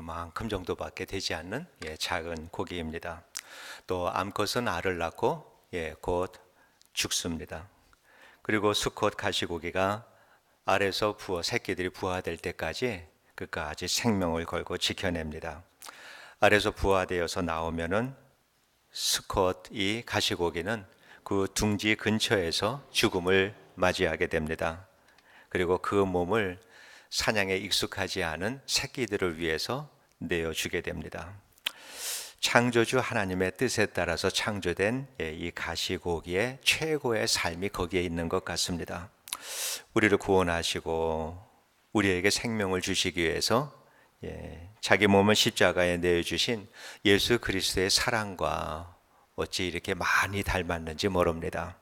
요만큼 정도밖에 되지 않는 작은 고기입니다. 또 암컷은 알을 낳고 곧 죽습니다. 그리고 수컷 가시고기가 알에서 새끼들이 부화될 때까지 끝까지 생명을 걸고 지켜냅니다. 알에서 부화되어서 나오면은 수컷이 가시고기는 그 둥지 근처에서 죽음을 맞이하게 됩니다. 그리고 그 몸을 사냥에 익숙하지 않은 새끼들을 위해서 내어주게 됩니다. 창조주 하나님의 뜻에 따라서 창조된 이 가시고기의 최고의 삶이 거기에 있는 것 같습니다. 우리를 구원하시고 우리에게 생명을 주시기 위해서 자기 몸을 십자가에 내어주신 예수 그리스도의 사랑과 어찌 이렇게 많이 닮았는지 모릅니다.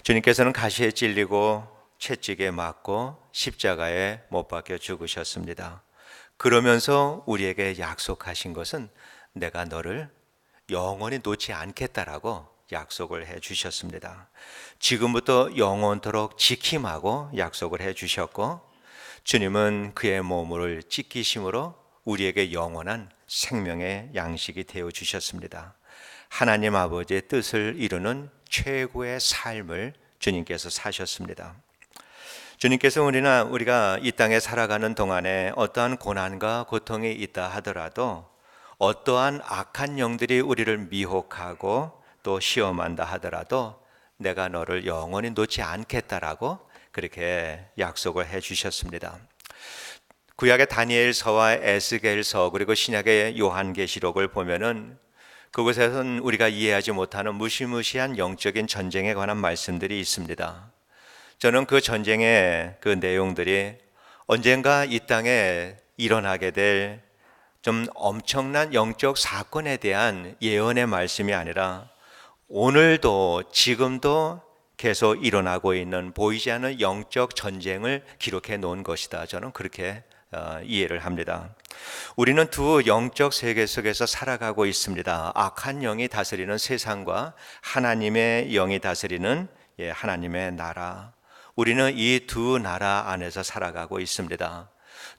주님께서는 가시에 찔리고 채찍에 맞고 십자가에 못 박혀 죽으셨습니다. 그러면서 우리에게 약속하신 것은 내가 너를 영원히 놓지 않겠다라고 약속을 해 주셨습니다. 지금부터 영원토록 지킴하고 약속을 해 주셨고, 주님은 그의 몸을 찢기심으로 우리에게 영원한 생명의 양식이 되어 주셨습니다. 하나님 아버지의 뜻을 이루는 최고의 삶을 주님께서 사셨습니다. 주님께서 우리가 이 땅에 살아가는 동안에 어떠한 고난과 고통이 있다 하더라도, 어떠한 악한 영들이 우리를 미혹하고 또 시험한다 하더라도 내가 너를 영원히 놓지 않겠다라고 그렇게 약속을 해 주셨습니다. 구약의 다니엘서와 에스겔서 그리고 신약의 요한계시록을 보면은 그곳에서는 우리가 이해하지 못하는 무시무시한 영적인 전쟁에 관한 말씀들이 있습니다. 저는 그 전쟁의 그 내용들이 언젠가 이 땅에 일어나게 될 좀 엄청난 영적 사건에 대한 예언의 말씀이 아니라 오늘도 지금도 계속 일어나고 있는 보이지 않는 영적 전쟁을 기록해 놓은 것이다. 저는 그렇게 이해를 합니다. 우리는 두 영적 세계 속에서 살아가고 있습니다. 악한 영이 다스리는 세상과 하나님의 영이 다스리는 하나님의 나라. 우리는 이 두 나라 안에서 살아가고 있습니다.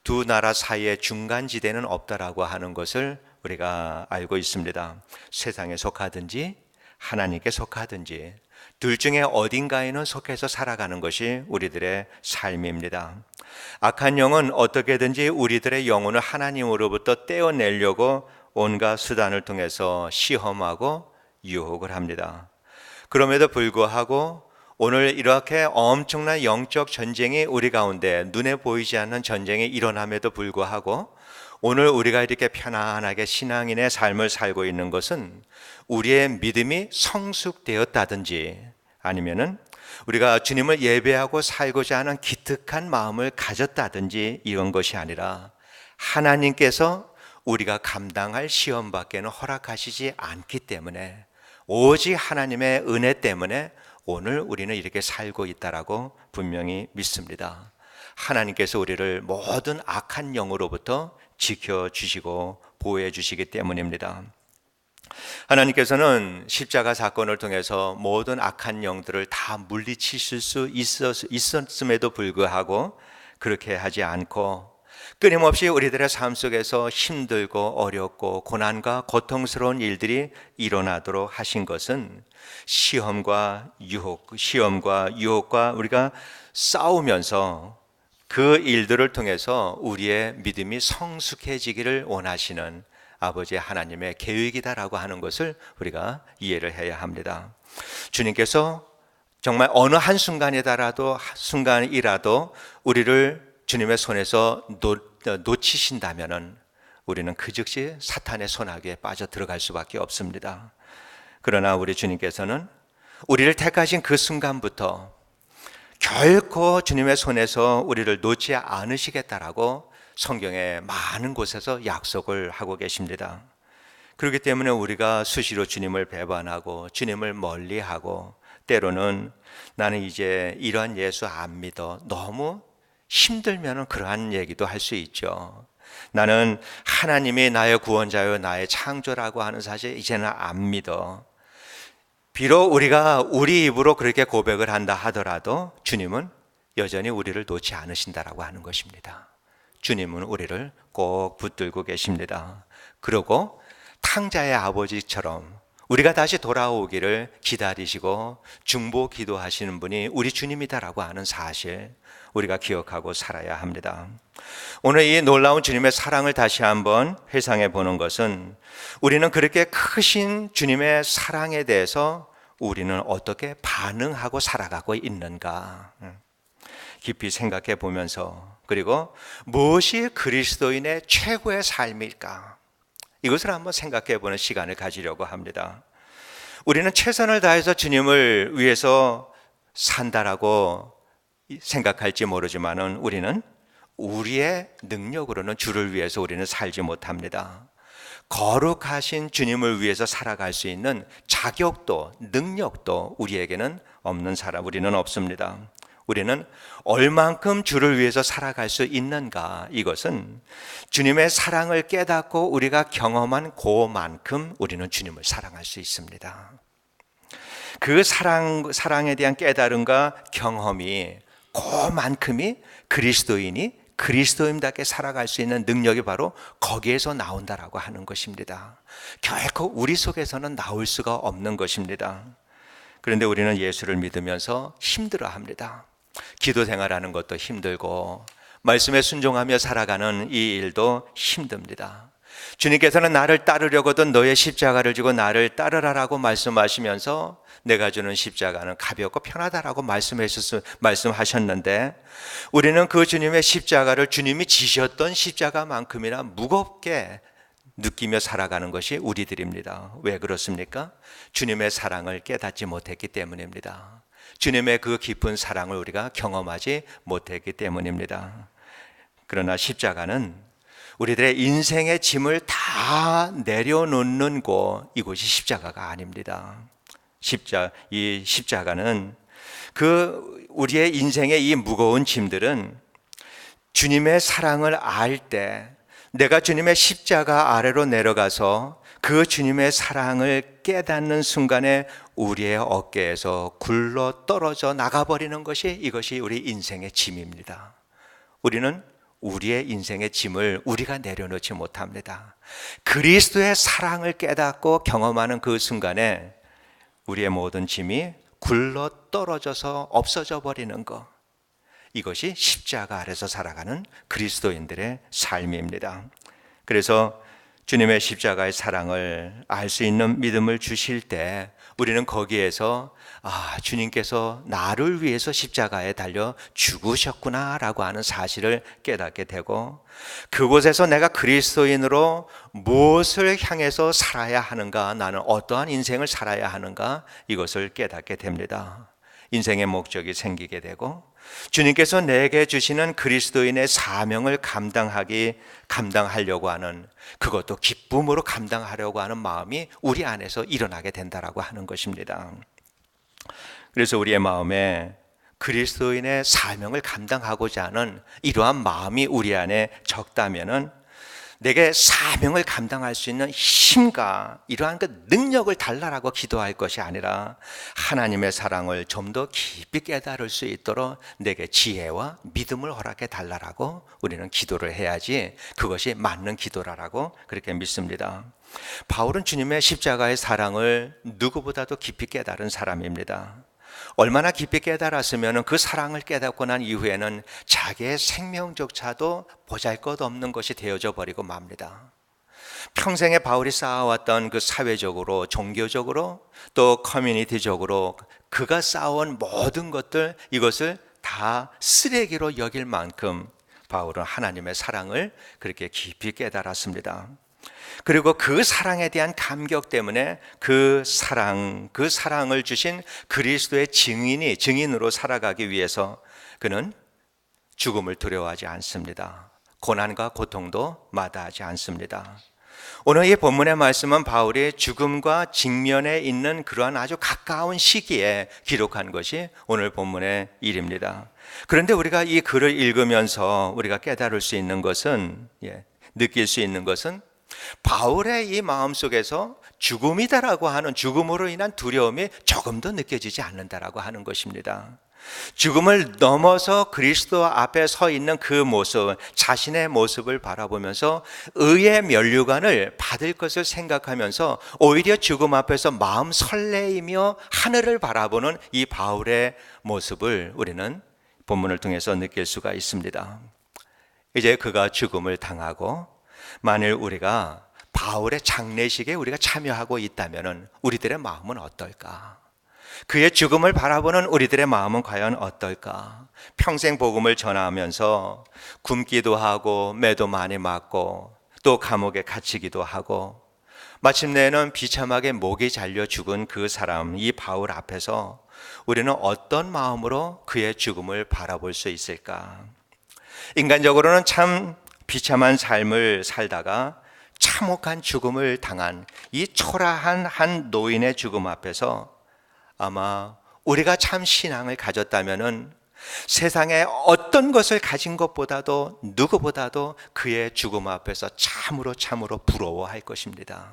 두 나라 사이에 중간지대는 없다라고 하는 것을 우리가 알고 있습니다. 세상에 속하든지 하나님께 속하든지 둘 중에 어딘가에는 속해서 살아가는 것이 우리들의 삶입니다. 악한 영은 어떻게든지 우리들의 영혼을 하나님으로부터 떼어내려고 온갖 수단을 통해서 시험하고 유혹을 합니다. 그럼에도 불구하고 오늘 이렇게 엄청난 영적 전쟁이 우리 가운데 눈에 보이지 않는 전쟁이 일어남에도 불구하고 오늘 우리가 이렇게 편안하게 신앙인의 삶을 살고 있는 것은 우리의 믿음이 성숙되었다든지 아니면은 우리가 주님을 예배하고 살고자 하는 기특한 마음을 가졌다든지 이런 것이 아니라 하나님께서 우리가 감당할 시험밖에는 허락하시지 않기 때문에 오직 하나님의 은혜 때문에 오늘 우리는 이렇게 살고 있다라고 분명히 믿습니다. 하나님께서 우리를 모든 악한 영으로부터 지켜주시고 보호해 주시기 때문입니다. 하나님께서는 십자가 사건을 통해서 모든 악한 영들을 다 물리치실 수 있었음에도 불구하고 그렇게 하지 않고 끊임없이 우리들의 삶 속에서 힘들고 어렵고 고난과 고통스러운 일들이 일어나도록 하신 것은 시험과 유혹과 우리가 싸우면서 그 일들을 통해서 우리의 믿음이 성숙해지기를 원하시는 아버지 하나님의 계획이다라고 하는 것을 우리가 이해를 해야 합니다. 주님께서 정말 어느 한순간이라도 우리를 주님의 손에서 놓치신다면은 우리는 그 즉시 사탄의 손아귀에 빠져 들어갈 수밖에 없습니다. 그러나 우리 주님께서는 우리를 택하신 그 순간부터 결코 주님의 손에서 우리를 놓지 않으시겠다라고 성경의 많은 곳에서 약속을 하고 계십니다. 그렇기 때문에 우리가 수시로 주님을 배반하고 주님을 멀리하고 때로는 나는 이제 이러한 예수 안 믿어 너무 힘들면 그러한 얘기도 할 수 있죠. 나는 하나님이 나의 구원자요 나의 창조라고 하는 사실 이제는 안 믿어. 비록 우리가 우리 입으로 그렇게 고백을 한다 하더라도 주님은 여전히 우리를 놓지 않으신다라고 하는 것입니다. 주님은 우리를 꼭 붙들고 계십니다. 그리고 탕자의 아버지처럼 우리가 다시 돌아오기를 기다리시고 중보 기도하시는 분이 우리 주님이다라고 하는 사실, 우리가 기억하고 살아야 합니다. 오늘 이 놀라운 주님의 사랑을 다시 한번 회상해 보는 것은, 우리는 그렇게 크신 주님의 사랑에 대해서 우리는 어떻게 반응하고 살아가고 있는가 깊이 생각해 보면서, 그리고 무엇이 그리스도인의 최고의 삶일까, 이것을 한번 생각해 보는 시간을 가지려고 합니다. 우리는 최선을 다해서 주님을 위해서 산다라고 생각할지 모르지만은, 우리는 우리의 능력으로는 주를 위해서 우리는 살지 못합니다. 거룩하신 주님을 위해서 살아갈 수 있는 자격도 능력도 우리에게는 없는 사람, 우리는 없습니다. 우리는 얼만큼 주를 위해서 살아갈 수 있는가, 이것은 주님의 사랑을 깨닫고 우리가 경험한 그만큼 우리는 주님을 사랑할 수 있습니다. 그 사랑에 대한 깨달음과 경험이 그만큼이 그리스도인이 그리스도인답게 살아갈 수 있는 능력이 바로 거기에서 나온다라고 하는 것입니다. 결코 우리 속에서는 나올 수가 없는 것입니다. 그런데 우리는 예수를 믿으면서 힘들어합니다. 기도 생활하는 것도 힘들고 말씀에 순종하며 살아가는 이 일도 힘듭니다. 주님께서는 나를 따르려거든 너의 십자가를 지고 나를 따르라라고 말씀하시면서 내가 주는 십자가는 가볍고 편하다라고 말씀하셨는데, 우리는 그 주님의 십자가를 주님이 지셨던 십자가만큼이나 무겁게 느끼며 살아가는 것이 우리들입니다. 왜 그렇습니까? 주님의 사랑을 깨닫지 못했기 때문입니다. 주님의 그 깊은 사랑을 우리가 경험하지 못했기 때문입니다. 그러나 십자가는 우리들의 인생의 짐을 다 내려놓는 곳, 이곳이 십자가가 아닙니다. 이 십자가는 우리의 인생의 이 무거운 짐들은 주님의 사랑을 알 때, 내가 주님의 십자가 아래로 내려가서 그 주님의 사랑을 깨닫는 순간에 우리의 어깨에서 굴러 떨어져 나가버리는 것이, 이것이 우리 인생의 짐입니다. 우리는 우리의 인생의 짐을 우리가 내려놓지 못합니다. 그리스도의 사랑을 깨닫고 경험하는 그 순간에 우리의 모든 짐이 굴러 떨어져서 없어져 버리는 것, 이것이 십자가 아래서 살아가는 그리스도인들의 삶입니다. 그래서 주님의 십자가의 사랑을 알 수 있는 믿음을 주실 때 우리는 거기에서 주님께서 나를 위해서 십자가에 달려 죽으셨구나 라고 하는 사실을 깨닫게 되고, 그곳에서 내가 그리스도인으로 무엇을 향해서 살아야 하는가, 나는 어떠한 인생을 살아야 하는가, 이것을 깨닫게 됩니다. 인생의 목적이 생기게 되고, 주님께서 내게 주시는 그리스도인의 사명을 감당하려고 하는, 그것도 기쁨으로 감당하려고 하는 마음이 우리 안에서 일어나게 된다라고 하는 것입니다. 그래서 우리의 마음에 그리스도인의 사명을 감당하고자 하는 이러한 마음이 우리 안에 적다면은, 내게 사명을 감당할 수 있는 힘과 이러한 그 능력을 달라라고 기도할 것이 아니라, 하나님의 사랑을 좀 더 깊이 깨달을 수 있도록 내게 지혜와 믿음을 허락해 달라라고 우리는 기도를 해야지, 그것이 맞는 기도라고 그렇게 믿습니다. 바울은 주님의 십자가의 사랑을 누구보다도 깊이 깨달은 사람입니다. 얼마나 깊이 깨달았으면 그 사랑을 깨닫고 난 이후에는 자기의 생명조차도 보잘것없는 것이 되어져 버리고 맙니다. 평생에 바울이 쌓아왔던 그 사회적으로, 종교적으로, 또 커뮤니티적으로 그가 쌓아온 모든 것들, 이것을 다 쓰레기로 여길 만큼 바울은 하나님의 사랑을 그렇게 깊이 깨달았습니다. 그리고 그 사랑에 대한 감격 때문에 그 사랑을 주신 그리스도의 증인으로 살아가기 위해서 그는 죽음을 두려워하지 않습니다. 고난과 고통도 마다하지 않습니다. 오늘 이 본문의 말씀은 바울이 죽음과 직면에 있는 그러한 아주 가까운 시기에 기록한 것이 오늘 본문의 일입니다. 그런데 우리가 이 글을 읽으면서 우리가 깨달을 수 있는 것은, 느낄 수 있는 것은, 바울의 이 마음속에서 죽음이다라고 하는, 죽음으로 인한 두려움이 조금도 느껴지지 않는다라고 하는 것입니다. 죽음을 넘어서 그리스도 앞에 서 있는 그 모습, 자신의 모습을 바라보면서 의의 면류관을 받을 것을 생각하면서 오히려 죽음 앞에서 마음 설레이며 하늘을 바라보는 이 바울의 모습을 우리는 본문을 통해서 느낄 수가 있습니다. 이제 그가 죽음을 당하고 만일 우리가 바울의 장례식에 우리가 참여하고 있다면 우리들의 마음은 어떨까? 그의 죽음을 바라보는 우리들의 마음은 과연 어떨까? 평생 복음을 전하면서 굶기도 하고 매도 많이 맞고 또 감옥에 갇히기도 하고 마침내는 비참하게 목이 잘려 죽은 그 사람, 이 바울 앞에서 우리는 어떤 마음으로 그의 죽음을 바라볼 수 있을까? 인간적으로는 참 비참한 삶을 살다가 참혹한 죽음을 당한 이 초라한 한 노인의 죽음 앞에서 아마 우리가 참 신앙을 가졌다면은 세상에 어떤 것을 가진 것보다도 누구보다도 그의 죽음 앞에서 참으로 부러워할 것입니다.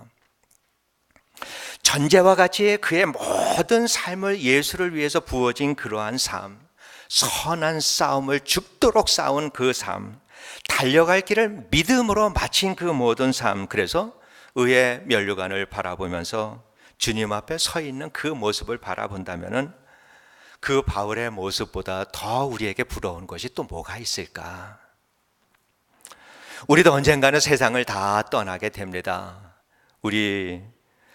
전제와 같이 그의 모든 삶을 예수를 위해서 부어진 그러한 삶, 선한 싸움을 죽도록 싸운 그 삶, 달려갈 길을 믿음으로 마친 그 모든 삶, 그래서 의의 면류관을 바라보면서 주님 앞에 서 있는 그 모습을 바라본다면은 그 바울의 모습보다 더 우리에게 부러운 것이 또 뭐가 있을까? 우리도 언젠가는 세상을 다 떠나게 됩니다. 우리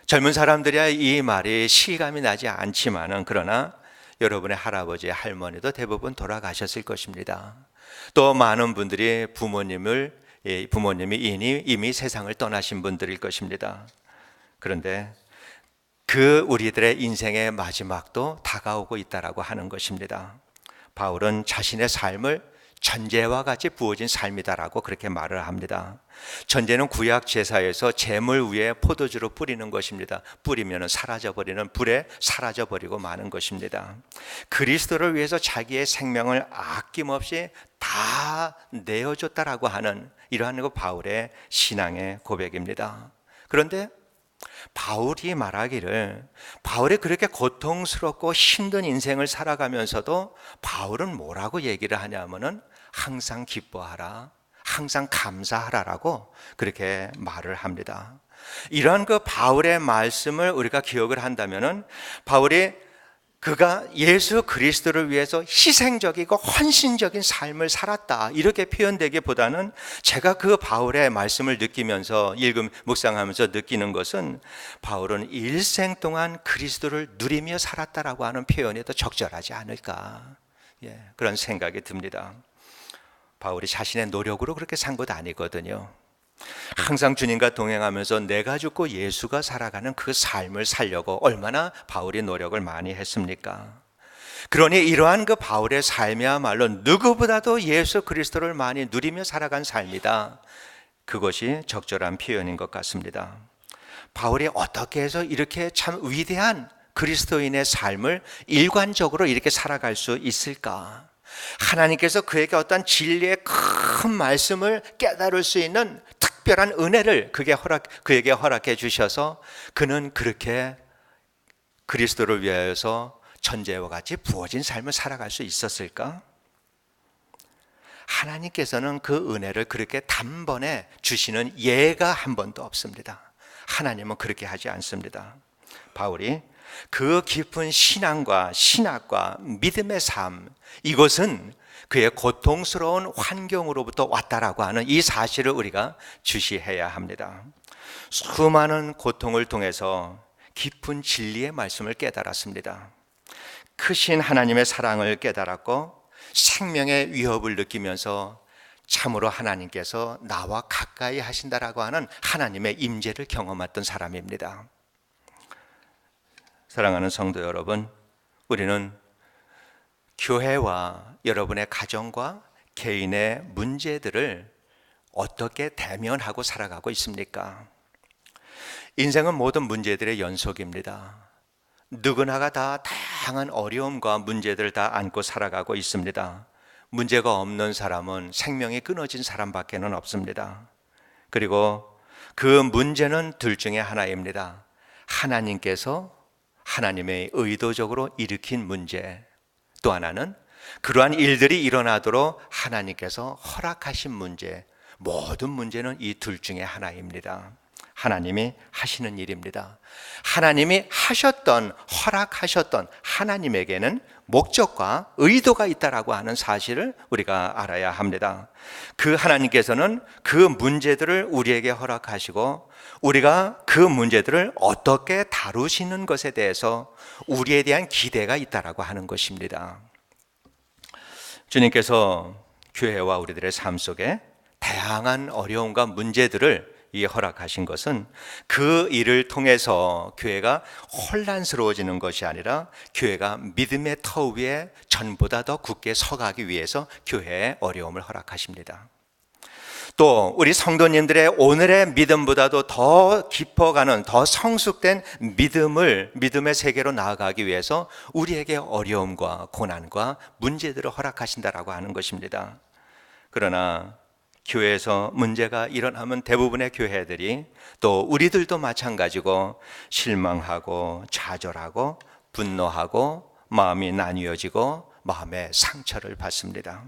젊은 사람들이야 이 말이 실감이 나지 않지만은 그러나 여러분의 할아버지, 할머니도 대부분 돌아가셨을 것입니다. 또 많은 분들이 부모님이 이미 세상을 떠나신 분들일 것입니다. 그런데 그 우리들의 인생의 마지막도 다가오고 있다라고 하는 것입니다. 바울은 자신의 삶을 전제와 같이 부어진 삶이다라고 그렇게 말을 합니다. 전제는 구약 제사에서 제물 위에 포도주로 뿌리는 것입니다. 뿌리면 사라져버리는 불에 사라져버리고 마는 것입니다. 그리스도를 위해서 자기의 생명을 아낌없이 다 내어줬다라고 하는 이러한 거 바울의 신앙의 고백입니다. 그런데 바울이 말하기를 바울이 그렇게 고통스럽고 힘든 인생을 살아가면서도 바울은 뭐라고 얘기를 하냐면은 항상 기뻐하라, 항상 감사하라라고 그렇게 말을 합니다. 이런 그 바울의 말씀을 우리가 기억을 한다면은 그가 예수 그리스도를 위해서 희생적이고 헌신적인 삶을 살았다 이렇게 표현되기보다는 제가 그 바울의 말씀을 느끼면서 묵상하면서 느끼는 것은 바울은 일생 동안 그리스도를 누리며 살았다라고 하는 표현이 더 적절하지 않을까, 그런 생각이 듭니다. 바울이 자신의 노력으로 그렇게 산 것 아니거든요. 항상 주님과 동행하면서 내가 죽고 예수가 살아가는 그 삶을 살려고 얼마나 바울이 노력을 많이 했습니까? 그러니 이러한 그 바울의 삶이야말로 누구보다도 예수 그리스도를 많이 누리며 살아간 삶이다. 그것이 적절한 표현인 것 같습니다. 바울이 어떻게 해서 이렇게 참 위대한 그리스도인의 삶을 일관적으로 이렇게 살아갈 수 있을까? 하나님께서 그에게 어떤 진리의 큰 말씀을 깨달을 수 있는 특별한 은혜를 그에게 허락해 주셔서 그는 그렇게 그리스도를 위하여서 전제와 같이 부어진 삶을 살아갈 수 있었을까? 하나님께서는 그 은혜를 그렇게 단번에 주시는 예가 한 번도 없습니다. 하나님은 그렇게 하지 않습니다. 바울이 그 깊은 신앙과 신학과 믿음의 삶, 이것은 그의 고통스러운 환경으로부터 왔다라고 하는 이 사실을 우리가 주시해야 합니다. 수많은 고통을 통해서 깊은 진리의 말씀을 깨달았습니다. 크신 하나님의 사랑을 깨달았고 생명의 위협을 느끼면서 참으로 하나님께서 나와 가까이 하신다라고 하는 하나님의 임재를 경험했던 사람입니다. 사랑하는 성도 여러분, 우리는 교회와 여러분의 가정과 개인의 문제들을 어떻게 대면하고 살아가고 있습니까? 인생은 모든 문제들의 연속입니다. 누구나가 다 다양한 어려움과 문제들을 다 안고 살아가고 있습니다. 문제가 없는 사람은 생명이 끊어진 사람밖에는 없습니다. 그리고 그 문제는 둘 중에 하나입니다. 하나님께서 하나님의 의도적으로 일으킨 문제, 또 하나는 그러한 일들이 일어나도록 하나님께서 허락하신 문제, 모든 문제는 이 둘 중에 하나입니다. 하나님이 하시는 일입니다. 하나님이 하셨던, 허락하셨던 하나님에게는 목적과 의도가 있다라고 하는 사실을 우리가 알아야 합니다. 그 하나님께서는 그 문제들을 우리에게 허락하시고 우리가 그 문제들을 어떻게 다루시는 것에 대해서 우리에 대한 기대가 있다라고 하는 것입니다. 주님께서 교회와 우리들의 삶 속에 다양한 어려움과 문제들을 허락하신 것은 그 일을 통해서 교회가 혼란스러워지는 것이 아니라 교회가 믿음의 터 위에 전보다 더 굳게 서가기 위해서 교회에 어려움을 허락하십니다. 또 우리 성도님들의 오늘의 믿음보다도 더 깊어가는, 더 성숙된 믿음의 세계로 나아가기 위해서 우리에게 어려움과 고난과 문제들을 허락하신다라고 하는 것입니다. 그러나 교회에서 문제가 일어나면 대부분의 교회들이, 또 우리들도 마찬가지고 실망하고 좌절하고 분노하고 마음이 나뉘어지고 마음의 상처를 받습니다.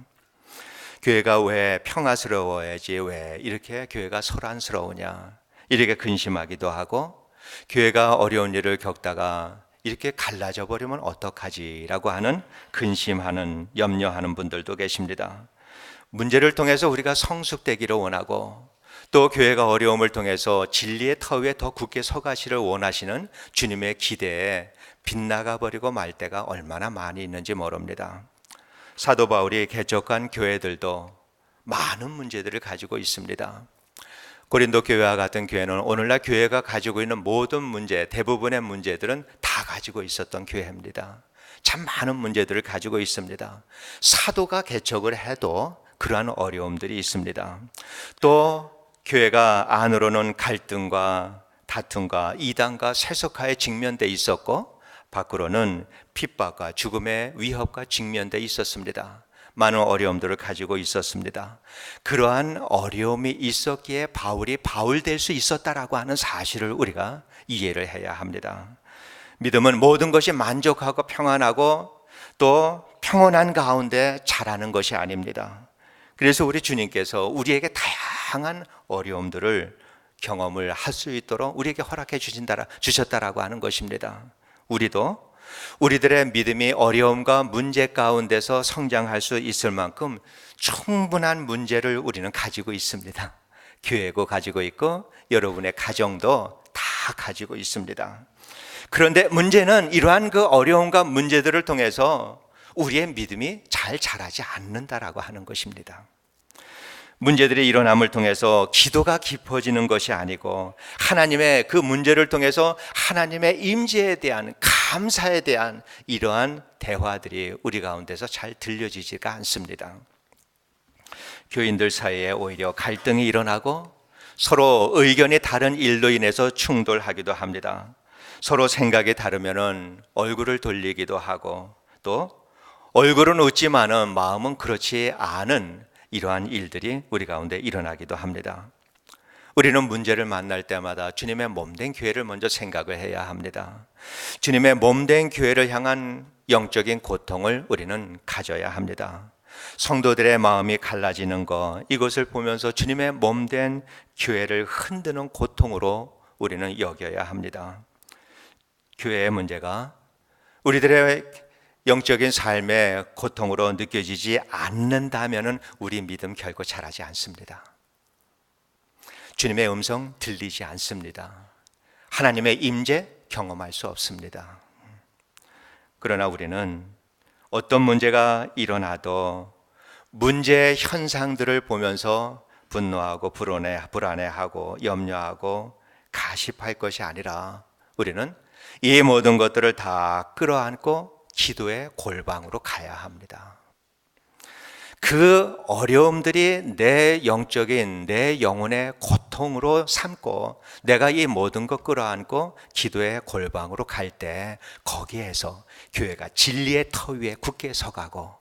교회가 왜 평화스러워야지 왜 이렇게 교회가 소란스러우냐, 이렇게 근심하기도 하고, 교회가 어려운 일을 겪다가 이렇게 갈라져 버리면 어떡하지라고 하는 근심하는, 염려하는 분들도 계십니다. 문제를 통해서 우리가 성숙되기를 원하고, 또 교회가 어려움을 통해서 진리의 터 위에 더 굳게 서가시를 원하시는 주님의 기대에 빗나가 버리고 말 때가 얼마나 많이 있는지 모릅니다. 사도 바울이 개척한 교회들도 많은 문제들을 가지고 있습니다. 고린도 교회와 같은 교회는 오늘날 교회가 가지고 있는 모든 문제, 대부분의 문제들은 다 가지고 있었던 교회입니다. 참 많은 문제들을 가지고 있습니다. 사도가 개척을 해도 그러한 어려움들이 있습니다. 또 교회가 안으로는 갈등과 다툼과 이단과 세속화에 직면돼 있었고, 밖으로는 핍박과 죽음의 위협과 직면돼 있었습니다. 많은 어려움들을 가지고 있었습니다. 그러한 어려움이 있었기에 바울이 바울 될 수 있었다라고 하는 사실을 우리가 이해를 해야 합니다. 믿음은 모든 것이 만족하고 평안하고 또 평온한 가운데 자라는 것이 아닙니다. 그래서 우리 주님께서 우리에게 다양한 어려움들을 경험을 할 수 있도록 우리에게 허락해 주셨다라고 하는 것입니다. 우리도 우리들의 믿음이 어려움과 문제 가운데서 성장할 수 있을 만큼 충분한 문제를 우리는 가지고 있습니다. 교회고 가지고 있고 여러분의 가정도 다 가지고 있습니다. 그런데 문제는 이러한 그 어려움과 문제들을 통해서 우리의 믿음이 잘 자라지 않는다라고 하는 것입니다. 문제들이 일어남을 통해서 기도가 깊어지는 것이 아니고, 하나님의 그 문제를 통해서 하나님의 임재에 대한, 감사에 대한 이러한 대화들이 우리 가운데서 잘 들려지지가 않습니다. 교인들 사이에 오히려 갈등이 일어나고 서로 의견이 다른 일로 인해서 충돌하기도 합니다. 서로 생각이 다르면은 얼굴을 돌리기도 하고, 또 얼굴은 웃지만은 마음은 그렇지 않은 이러한 일들이 우리 가운데 일어나기도 합니다. 우리는 문제를 만날 때마다 주님의 몸된 교회를 먼저 생각을 해야 합니다. 주님의 몸된 교회를 향한 영적인 고통을 우리는 가져야 합니다. 성도들의 마음이 갈라지는 것, 이것을 보면서 주님의 몸된 교회를 흔드는 고통으로 우리는 여겨야 합니다. 교회의 문제가 우리들의 영적인 삶의 고통으로 느껴지지 않는다면 우리 믿음 결코 자라지 않습니다. 주님의 음성 들리지 않습니다. 하나님의 임재 경험할 수 없습니다. 그러나 우리는 어떤 문제가 일어나도 문제의 현상들을 보면서 분노하고 불안해하고 염려하고 가십할 것이 아니라, 우리는 이 모든 것들을 다 끌어안고 기도의 골방으로 가야 합니다. 그 어려움들이 내 영적인, 내 영혼의 고통으로 삼고 내가 이 모든 것 끌어안고 기도의 골방으로 갈 때, 거기에서 교회가 진리의 터 위에 굳게 서가고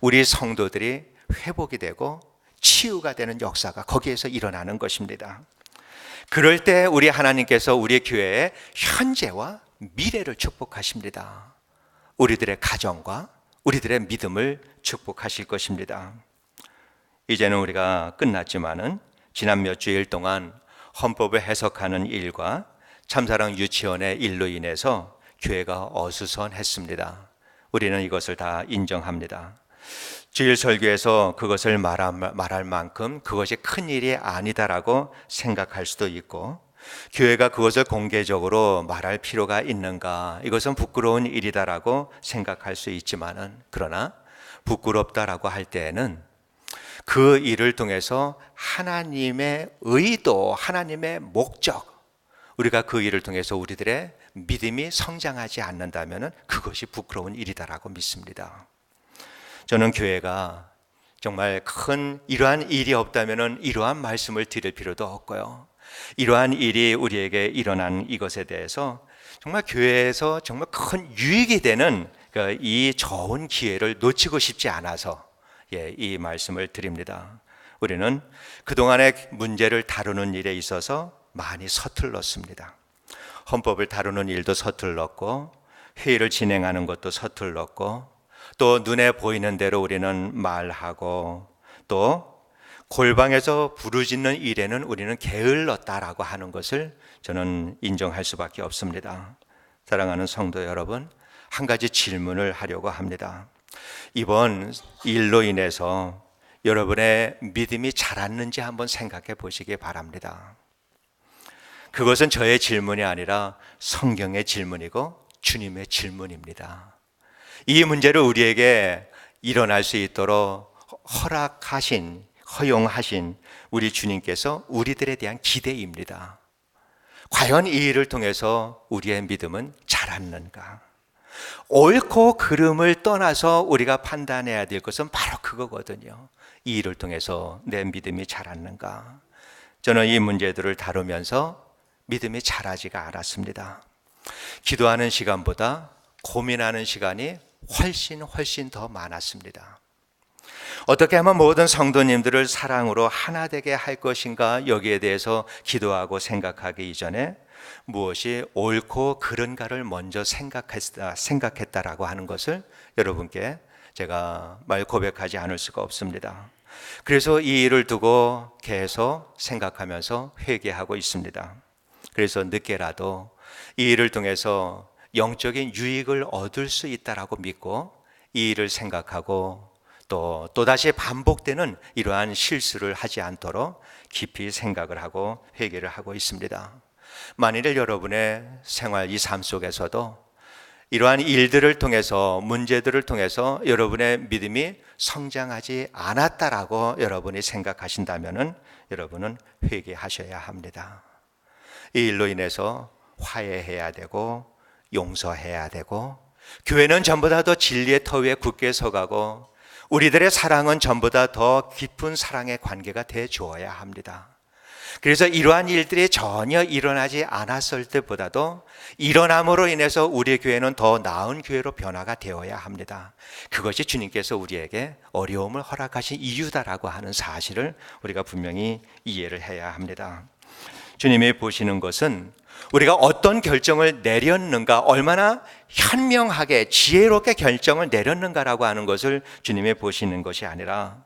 우리 성도들이 회복이 되고 치유가 되는 역사가 거기에서 일어나는 것입니다. 그럴 때 우리 하나님께서 우리 교회의 현재와 미래를 축복하십니다. 우리들의 가정과 우리들의 믿음을 축복하실 것입니다. 이제는 우리가 끝났지만은 지난 몇 주일 동안 헌법을 해석하는 일과 참사랑 유치원의 일로 인해서 교회가 어수선했습니다. 우리는 이것을 다 인정합니다. 주일 설교에서 그것을 말할 만큼 그것이 큰 일이 아니다라고 생각할 수도 있고, 교회가 그것을 공개적으로 말할 필요가 있는가, 이것은 부끄러운 일이다라고 생각할 수 있지만은, 그러나 부끄럽다라고 할 때에는 그 일을 통해서 하나님의 의도, 하나님의 목적, 우리가 그 일을 통해서 우리들의 믿음이 성장하지 않는다면 그것이 부끄러운 일이다라고 믿습니다. 저는 교회가 정말 큰 이러한 일이 없다면 이러한 말씀을 드릴 필요도 없고요, 이러한 일이 우리에게 일어난 이것에 대해서 정말 교회에서 정말 큰 유익이 되는 이 좋은 기회를 놓치고 싶지 않아서 이 말씀을 드립니다. 우리는 그동안의 문제를 다루는 일에 있어서 많이 서툴렀습니다. 헌법을 다루는 일도 서툴렀고, 회의를 진행하는 것도 서툴렀고, 또 눈에 보이는 대로 우리는 말하고, 또 골방에서 부르짖는 일에는 우리는 게을렀다라고 하는 것을 저는 인정할 수밖에 없습니다. 사랑하는 성도 여러분, 한 가지 질문을 하려고 합니다. 이번 일로 인해서 여러분의 믿음이 자랐는지 한번 생각해 보시기 바랍니다. 그것은 저의 질문이 아니라 성경의 질문이고 주님의 질문입니다. 이 문제를 우리에게 일어날 수 있도록 허용하신 우리 주님께서 우리들에 대한 기대입니다. 과연 이 일을 통해서 우리의 믿음은 자랐는가? 옳고 그름을 떠나서 우리가 판단해야 될 것은 바로 그거거든요. 이 일을 통해서 내 믿음이 자랐는가? 저는 이 문제들을 다루면서 믿음이 자라지가 않았습니다. 기도하는 시간보다 고민하는 시간이 훨씬 더 많았습니다. 어떻게 하면 모든 성도님들을 사랑으로 하나 되게 할 것인가, 여기에 대해서 기도하고 생각하기 이전에 무엇이 옳고 그른가를 먼저 생각했다라고 하는 것을 여러분께 제가 말 고백하지 않을 수가 없습니다. 그래서 이 일을 두고 계속 생각하면서 회개하고 있습니다. 그래서 늦게라도 이 일을 통해서 영적인 유익을 얻을 수 있다라고 믿고 이 일을 생각하고 또다시 반복되는 이러한 실수를 하지 않도록 깊이 생각을 하고 회개를 하고 있습니다. 만일 여러분의 생활, 이 삶 속에서도 이러한 일들을 통해서, 문제들을 통해서 여러분의 믿음이 성장하지 않았다라고 여러분이 생각하신다면 여러분은 회개하셔야 합니다. 이 일로 인해서 화해해야 되고 용서해야 되고, 교회는 전보다 더 진리의 터 위에 굳게 서가고, 우리들의 사랑은 전보다 더 깊은 사랑의 관계가 돼 주어야 합니다. 그래서 이러한 일들이 전혀 일어나지 않았을 때보다도 일어남으로 인해서 우리 교회는 더 나은 교회로 변화가 되어야 합니다. 그것이 주님께서 우리에게 어려움을 허락하신 이유다라고 하는 사실을 우리가 분명히 이해를 해야 합니다. 주님이 보시는 것은 우리가 어떤 결정을 내렸는가, 얼마나 현명하게 지혜롭게 결정을 내렸는가라고 하는 것을 주님이 보시는 것이 아니라,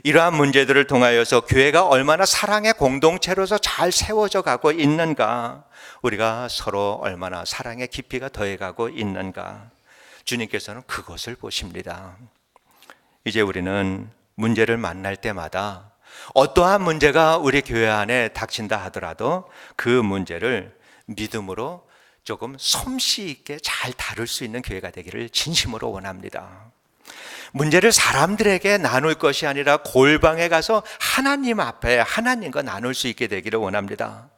이러한 문제들을 통하여서 교회가 얼마나 사랑의 공동체로서 잘 세워져 가고 있는가, 우리가 서로 얼마나 사랑의 깊이가 더해가고 있는가, 주님께서는 그것을 보십니다. 이제 우리는 문제를 만날 때마다 어떠한 문제가 우리 교회 안에 닥친다 하더라도 그 문제를 믿음으로 조금 솜씨 있게 잘 다룰 수 있는 교회가 되기를 진심으로 원합니다. 문제를 사람들에게 나눌 것이 아니라 골방에 가서 하나님 앞에 하나님과 나눌 수 있게 되기를 원합니다.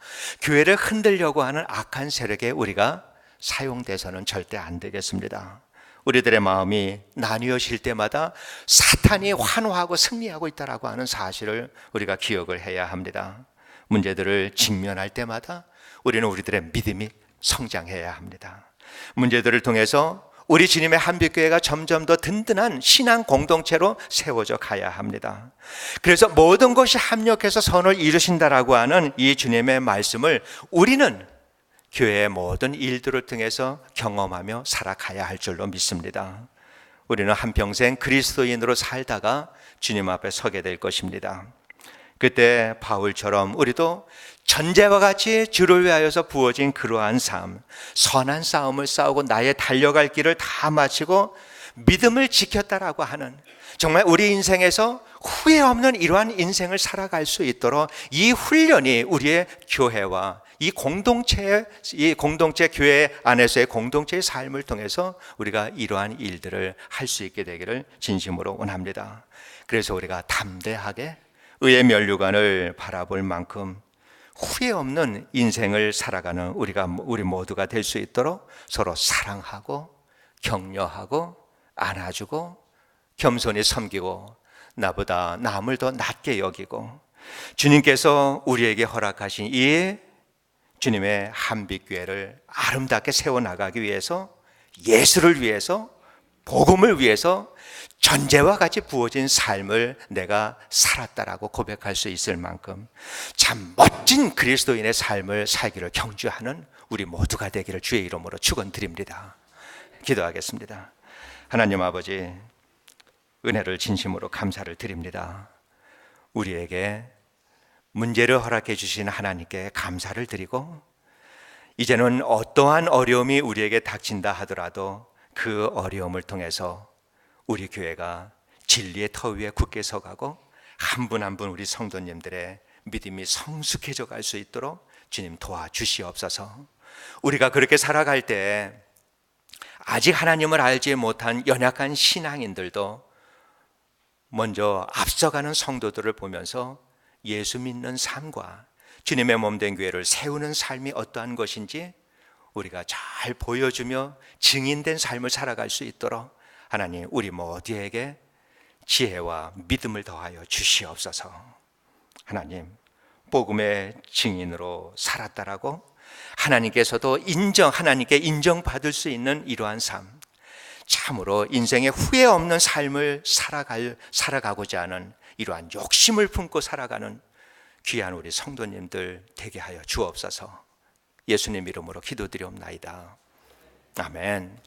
교회를 흔들려고 하는 악한 세력에 우리가 사용돼서는 절대 안 되겠습니다. 우리들의 마음이 나뉘어질 때마다 사탄이 환호하고 승리하고 있다라고 하는 사실을 우리가 기억을 해야 합니다. 문제들을 직면할 때마다 우리는 우리들의 믿음이 성장해야 합니다. 문제들을 통해서 우리 주님의 한빛교회가 점점 더 든든한 신앙 공동체로 세워져 가야 합니다. 그래서 모든 것이 합력해서 선을 이루신다라고 하는 이 주님의 말씀을 우리는 교회의 모든 일들을 통해서 경험하며 살아가야 할 줄로 믿습니다. 우리는 한평생 그리스도인으로 살다가 주님 앞에 서게 될 것입니다. 그때 바울처럼 우리도 전제와 같이 주를 위하여서 부어진 그러한 삶, 선한 싸움을 싸우고 나의 달려갈 길을 다 마치고 믿음을 지켰다라고 하는, 정말 우리 인생에서 후회 없는 이러한 인생을 살아갈 수 있도록 이 훈련이 우리의 교회와 이 공동체 교회 안에서의 공동체의 삶을 통해서 우리가 이러한 일들을 할 수 있게 되기를 진심으로 원합니다. 그래서 우리가 담대하게 의의 면류관을 바라볼 만큼 후회 없는 인생을 살아가는 우리 모두가 될 수 있도록 서로 사랑하고 격려하고 안아주고 겸손히 섬기고 나보다 남을 더 낮게 여기고, 주님께서 우리에게 허락하신 이 주님의 한빛교회를 아름답게 세워나가기 위해서, 예수를 위해서, 복음을 위해서 전제와 같이 부어진 삶을 내가 살았다라고 고백할 수 있을 만큼 참 멋진 그리스도인의 삶을 살기를 경주하는 우리 모두가 되기를 주의 이름으로 축원드립니다. 기도하겠습니다. 하나님 아버지, 은혜를 진심으로 감사를 드립니다. 우리에게 문제를 허락해 주신 하나님께 감사를 드리고, 이제는 어떠한 어려움이 우리에게 닥친다 하더라도 그 어려움을 통해서 우리 교회가 진리의 터 위에 굳게 서가고 한 분 한 분 우리 성도님들의 믿음이 성숙해져 갈 수 있도록 주님 도와주시옵소서. 우리가 그렇게 살아갈 때 아직 하나님을 알지 못한 연약한 신앙인들도 먼저 앞서가는 성도들을 보면서 예수 믿는 삶과 주님의 몸된 교회를 세우는 삶이 어떠한 것인지 우리가 잘 보여주며 증인된 삶을 살아갈 수 있도록 하나님 우리 모두에게 지혜와 믿음을 더하여 주시옵소서. 하나님, 복음의 증인으로 살았다라고 하나님께서도 하나님께 인정받을 수 있는 이러한 삶, 참으로 인생에 후회 없는 삶을 살아가고자 하는 이러한 욕심을 품고 살아가는 귀한 우리 성도님들 되게 하여 주옵소서. 예수님 이름으로 기도드리옵나이다. 아멘.